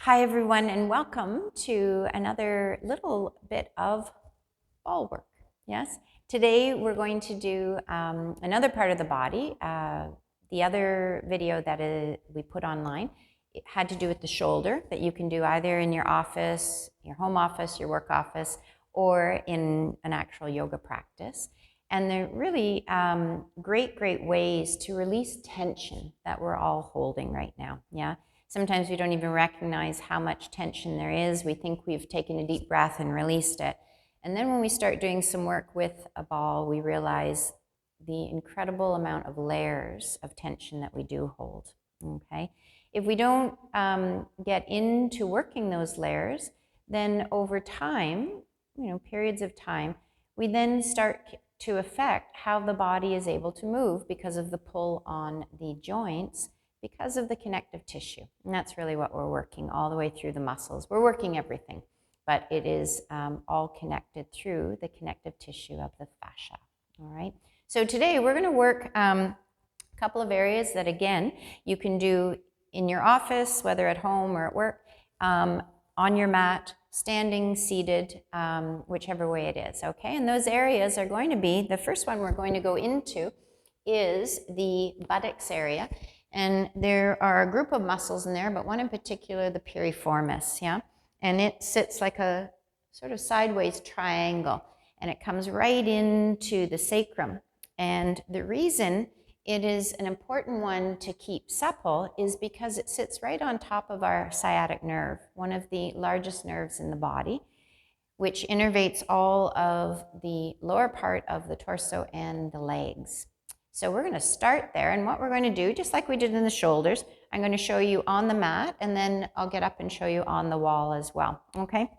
Hi everyone, and welcome to another little bit of ball work. Yes, today we're going to do another part of the body. The other video that we put online, it had to do with the shoulder, that you can do either in your office, your home office, your work office, or in an actual yoga practice. And they're really great ways to release tension that we're all holding right now. Yeah. Sometimes we don't even recognize how much tension there is. We think we've taken a deep breath and released it. And then when we start doing some work with a ball, we realize the incredible amount of layers of tension that we do hold, okay? If we don't get into working those layers, then over time, periods of time, we then start to affect how the body is able to move because of the pull on the joints, because of the connective tissue. And that's really what we're working all the way through the muscles. We're working everything, but it is all connected through the connective tissue of the fascia. All right. So today we're going to work a couple of areas that, again, you can do in your office, whether at home or at work, on your mat, standing, seated, whichever way it is. Okay. And those areas are going to be, the first one we're going to go into is the buttocks area. And there are a group of muscles in there, but one in particular, the piriformis, yeah? And it sits like a sort of sideways triangle, and it comes right into the sacrum. And the reason it is an important one to keep supple is because it sits right on top of our sciatic nerve, one of the largest nerves in the body, which innervates all of the lower part of the torso and the legs. So we're going to start there, and what we're going to do, just like we did in the shoulders, I'm going to show you on the mat, and then I'll get up and show you on the wall as well, okay?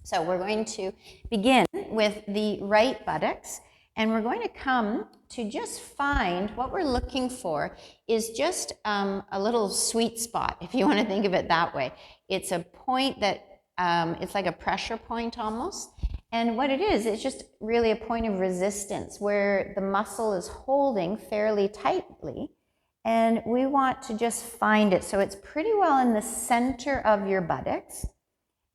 So we're going to begin with the right buttocks, and we're going to come to just find what we're looking for is just a little sweet spot, if you want to think of it that way. It's a point that, it's like a pressure point almost. And what it is, it's just really a point of resistance where the muscle is holding fairly tightly, and we want to just find it. So it's pretty well in the center of your buttocks,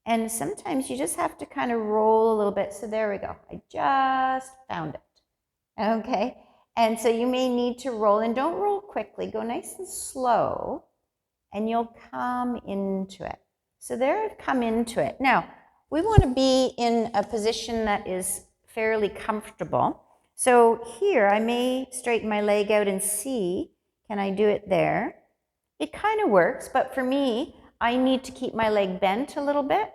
and sometimes you just have to kind of roll a little bit. So there we go. I just found it. Okay. And so you may need to roll, and don't roll quickly. Go nice and slow, and you'll come into it. So there I've come into it. Now, we want to be in a position that is fairly comfortable. So here I may straighten my leg out and see, can I do it there? It kind of works, but for me, I need to keep my leg bent a little bit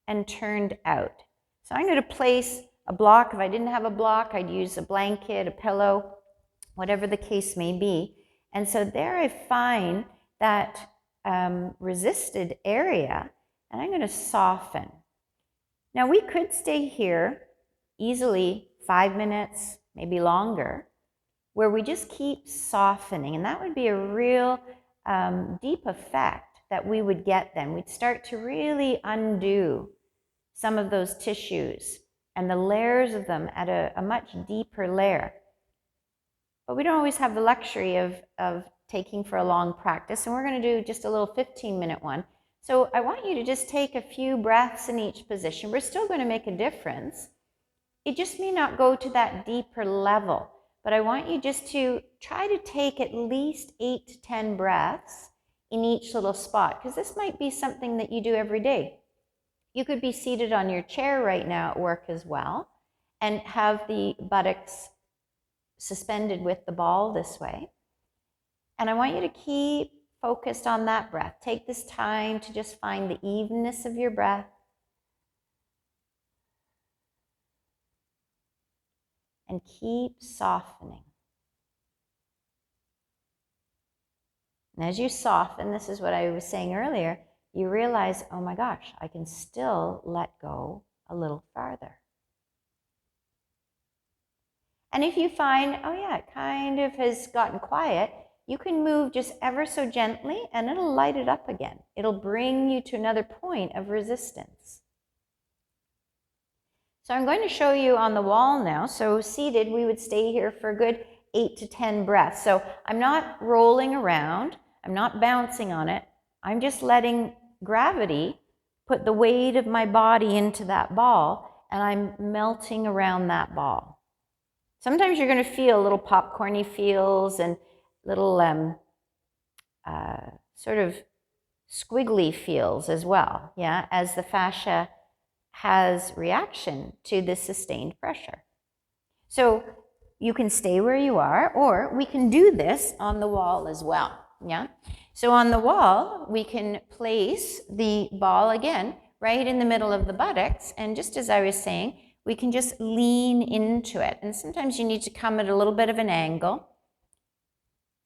and turned out. So I'm going to place a block. If I didn't have a block, I'd use a blanket, a pillow, whatever the case may be. And so there I find that resisted area, and I'm going to soften. Now we could stay here easily 5 minutes, maybe longer, where we just keep softening, and that would be a real deep effect that we would get then. We'd start to really undo some of those tissues and the layers of them at a much deeper layer. But we don't always have the luxury of taking for a long practice, and we're going to do just a little 15-minute one. So I want you to just take a few breaths in each position. We're still going to make a difference. It just may not go to that deeper level, but I want you just to try to take at least 8 to 10 breaths in each little spot, because this might be something that you do every day. You could be seated on your chair right now at work as well, and have the buttocks suspended with the ball this way. And I want you to keep focused on that breath. Take this time to just find the evenness of your breath. And keep softening. And as you soften, this is what I was saying earlier, you realize, oh my gosh, I can still let go a little farther. And if you find, oh yeah, it kind of has gotten quiet, you can move just ever so gently, and it'll light it up again. It'll bring you to another point of resistance. So I'm going to show you on the wall now. So seated, we would stay here for a good 8 to 10 breaths. So I'm not rolling around. I'm not bouncing on it. I'm just letting gravity put the weight of my body into that ball, and I'm melting around that ball. Sometimes you're going to feel little popcorny feels and little sort of squiggly feels as well, yeah, as the fascia has reaction to this sustained pressure. So you can stay where you are, or we can do this on the wall as well, yeah? So on the wall, we can place the ball again right in the middle of the buttocks, and just as I was saying, we can just lean into it. And sometimes you need to come at a little bit of an angle.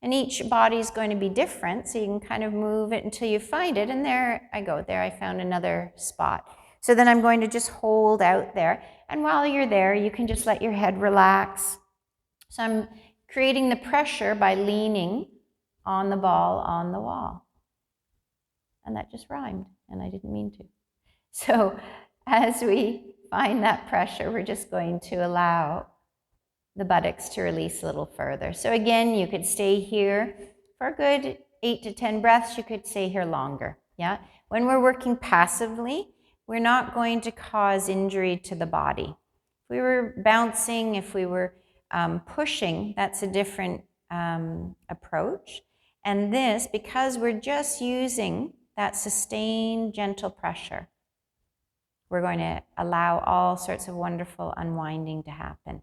And each body is going to be different, so you can kind of move it until you find it. And there I go. There I found another spot. So then I'm going to just hold out there. And while you're there, you can just let your head relax. So I'm creating the pressure by leaning on the ball on the wall. And that just rhymed, and I didn't mean to. So as we find that pressure, we're just going to allow the buttocks to release a little further. So again, you could stay here for a good 8 to 10 breaths. You could stay here longer, yeah? When we're working passively, we're not going to cause injury to the body. If we were bouncing, if we were pushing, that's a different approach. And this, because we're just using that sustained, gentle pressure, we're going to allow all sorts of wonderful unwinding to happen.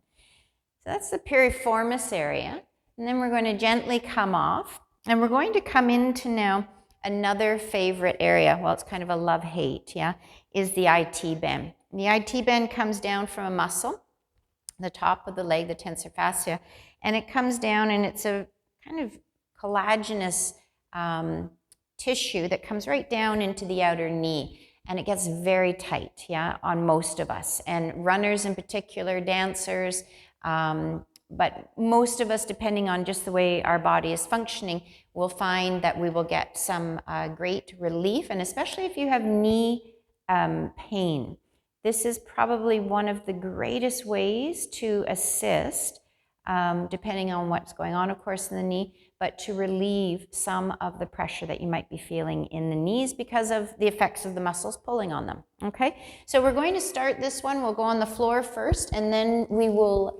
So that's the piriformis area. And then we're going to gently come off. And we're going to come into now another favorite area. Well, it's kind of a love-hate, yeah, is the IT band. And the IT band comes down from a muscle, the top of the leg, the tensor fascia, and it comes down, and it's a kind of collagenous tissue that comes right down into the outer knee. And it gets very tight, yeah, on most of us. And runners in particular, dancers, but most of us, depending on just the way our body is functioning, will find that we will get some great relief, and especially if you have knee pain. This is probably one of the greatest ways to assist, depending on what's going on, of course, in the knee, but to relieve some of the pressure that you might be feeling in the knees because of the effects of the muscles pulling on them, okay? So we're going to start this one. We'll go on the floor first, and then we will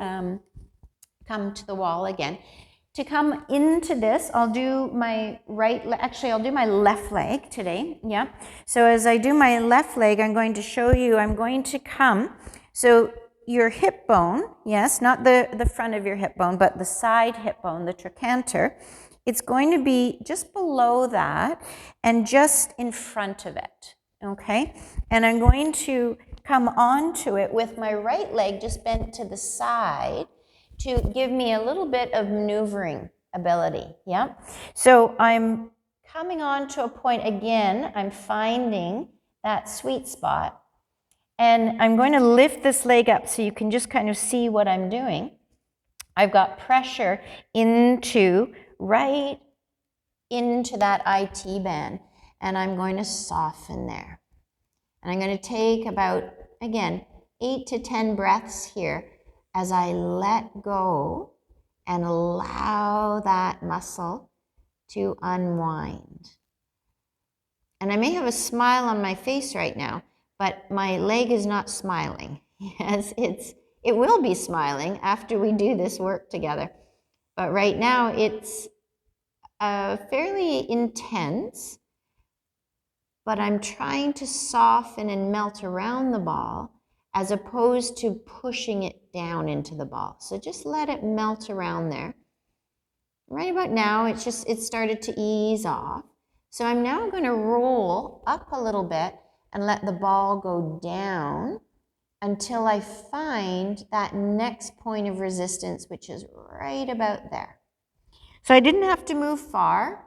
come to the wall again. To come into this, I'll do my I'll do my left leg today, yeah? So as I do my left leg, I'm going to show you, I'm going to come, so your hip bone, yes, not the front of your hip bone, but the side hip bone, the trochanter, it's going to be just below that and just in front of it, okay? And I'm going to come onto it with my right leg just bent to the side to give me a little bit of maneuvering ability, yeah? So I'm coming on to a point again, I'm finding that sweet spot. And I'm going to lift this leg up so you can just kind of see what I'm doing. I've got pressure right into that IT band, and I'm going to soften there. And I'm going to take about, again, 8 to 10 breaths here as I let go and allow that muscle to unwind. And I may have a smile on my face right now, but my leg is not smiling. Yes, it will be smiling after we do this work together. But right now it's fairly intense, but I'm trying to soften and melt around the ball as opposed to pushing it down into the ball. So just let it melt around there. Right about now, it started to ease off. So I'm now going to roll up a little bit and let the ball go down until I find that next point of resistance, which is right about there. So I didn't have to move far,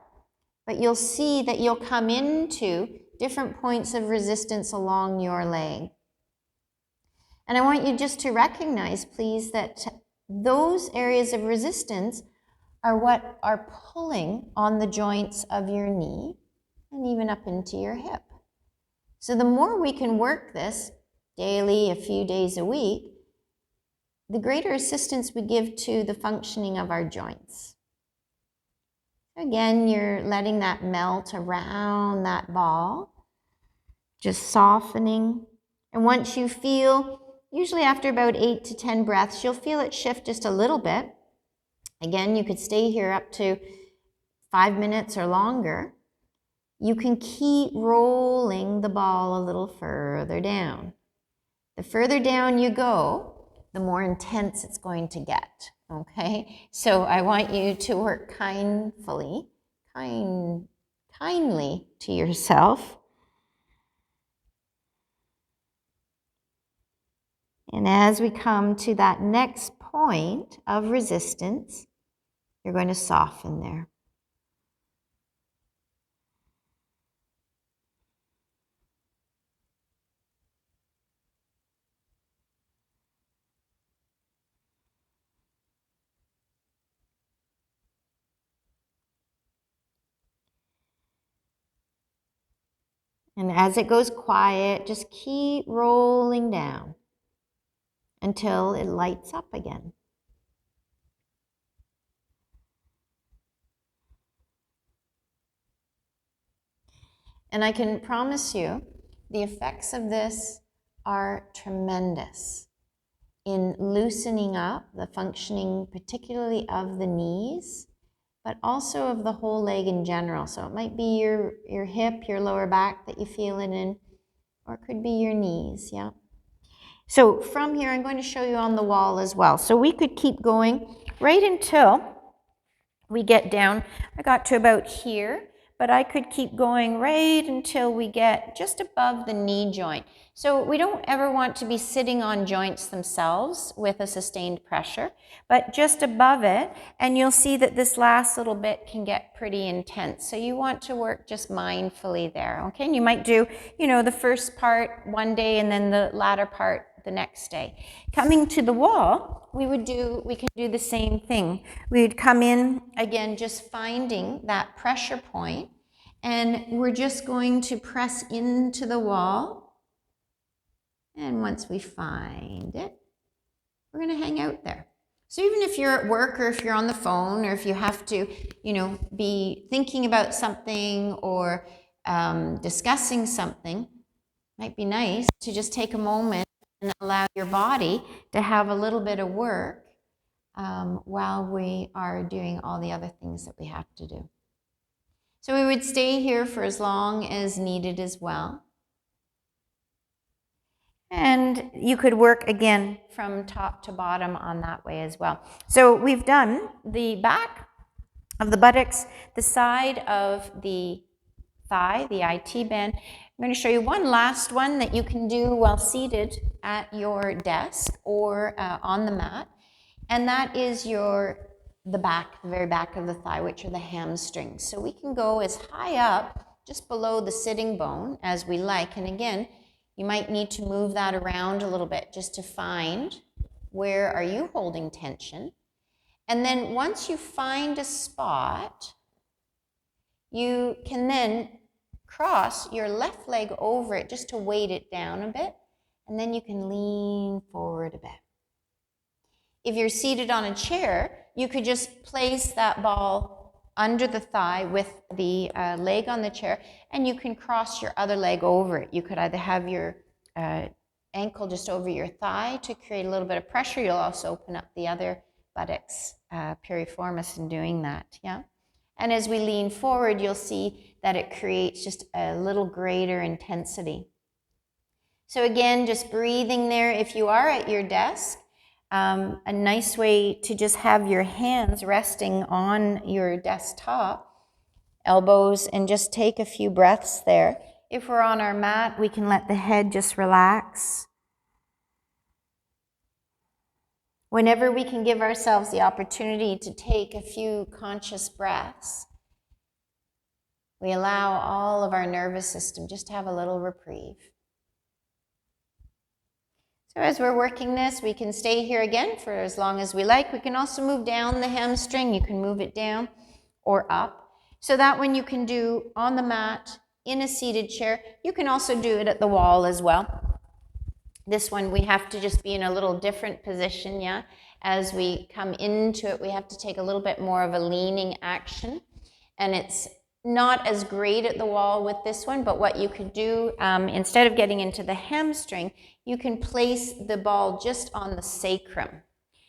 but you'll see that you'll come into different points of resistance along your leg. And I want you just to recognize, please, that those areas of resistance are what are pulling on the joints of your knee and even up into your hip. So the more we can work this daily, a few days a week, the greater assistance we give to the functioning of our joints. Again, you're letting that melt around that ball. just softening. And once you feel, usually after about 8 to 10 breaths, you'll feel it shift just a little bit. Again, you could stay here up to 5 minutes or longer. You can keep rolling the ball a little further down. The further down you go, the more intense it's going to get, okay? So I want you to work kindly to yourself. And as we come to that next point of resistance, you're going to soften there. And as it goes quiet, just keep rolling down until it lights up again. And I can promise you, the effects of this are tremendous in loosening up the functioning, particularly of the knees, but also of the whole leg in general. So it might be your hip, your lower back that you feel it in, or it could be your knees, yeah? So from here, I'm going to show you on the wall as well. So we could keep going right until we get down. I got to about here, but I could keep going right until we get just above the knee joint. So we don't ever want to be sitting on joints themselves with a sustained pressure, but just above it, and you'll see that this last little bit can get pretty intense. So you want to work just mindfully there, okay? And you might do, the first part one day and then the latter part the next day. Coming to the wall, we can do the same thing. We would come in, again, just finding that pressure point, and we're just going to press into the wall. And once we find it, we're going to hang out there. So even if you're at work or if you're on the phone or if you have to, be thinking about something or discussing something, it might be nice to just take a moment and allow your body to have a little bit of work while we are doing all the other things that we have to do. So we would stay here for as long as needed as well. And you could work again from top to bottom on that way as well. So we've done the back of the buttocks, the side of the thigh, the IT band. I'm going to show you one last one that you can do while seated at your desk or on the mat. And that is the back, the very back of the thigh, which are the hamstrings. So we can go as high up, just below the sitting bone as we like. And again, you might need to move that around a little bit just to find where are you holding tension. And then once you find a spot, you can then cross your left leg over it just to weight it down a bit, and then you can lean forward a bit. If you're seated on a chair, you could just place that ball under the thigh with the leg on the chair, and you can cross your other leg over it. You could either have your ankle just over your thigh to create a little bit of pressure. You'll also open up the other buttocks, piriformis, in doing that, yeah? And as we lean forward, you'll see that it creates just a little greater intensity. So again, just breathing there. If you are at your desk, a nice way to just have your hands resting on your desktop, elbows, and just take a few breaths there. If we're on our mat, we can let the head just relax. Whenever we can give ourselves the opportunity to take a few conscious breaths, we allow all of our nervous system just to have a little reprieve. So as we're working this, we can stay here again for as long as we like. We can also move down the hamstring. You can move it down or up. So that one you can do on the mat, in a seated chair. You can also do it at the wall as well. This one we have to just be in a little different position, yeah? As we come into it, we have to take a little bit more of a leaning action. And it's not as great at the wall with this one, but what you could do, instead of getting into the hamstring, you can place the ball just on the sacrum.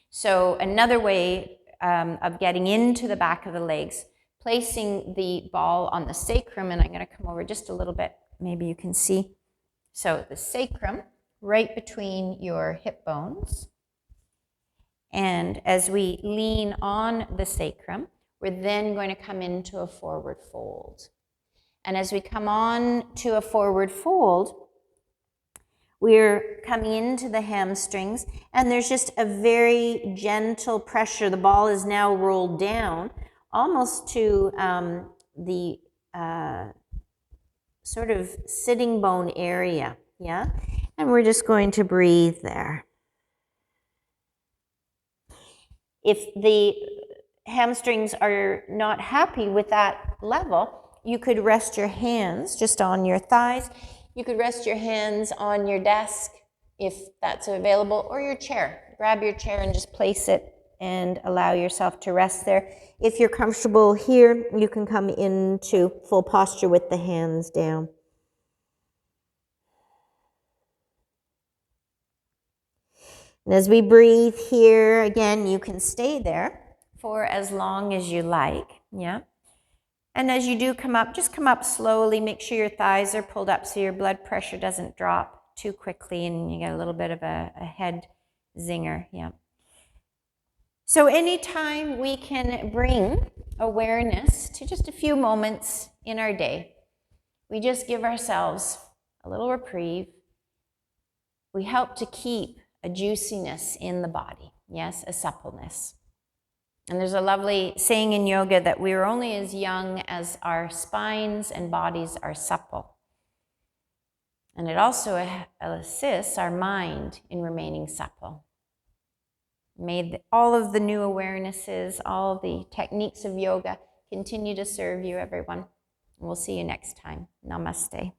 So another way of getting into the back of the legs, placing the ball on the sacrum, and I'm going to come over just a little bit, maybe you can see. So the sacrum, right between your hip bones. And as we lean on the sacrum, we're then going to come into a forward fold. And as we come on to a forward fold, we're coming into the hamstrings, and there's just a very gentle pressure. The ball is now rolled down almost to the sort of sitting bone area, yeah? And we're just going to breathe there. If the hamstrings are not happy with that level, you could rest your hands just on your thighs. You could rest your hands on your desk if that's available, or your chair. Grab your chair and just place it and allow yourself to rest there. If you're comfortable here, you can come into full posture with the hands down. And as we breathe here, again, you can stay there for as long as you like, yeah? And as you do come up, just come up slowly. Make sure your thighs are pulled up so your blood pressure doesn't drop too quickly and you get a little bit of a head zinger, yeah? So anytime we can bring awareness to just a few moments in our day, we just give ourselves a little reprieve. We help to keep a juiciness in the body, yes, a suppleness. And there's a lovely saying in yoga that we are only as young as our spines and bodies are supple. And it also assists our mind in remaining supple. May all of the new awarenesses, all the techniques of yoga continue to serve you, everyone. And we'll see you next time. Namaste.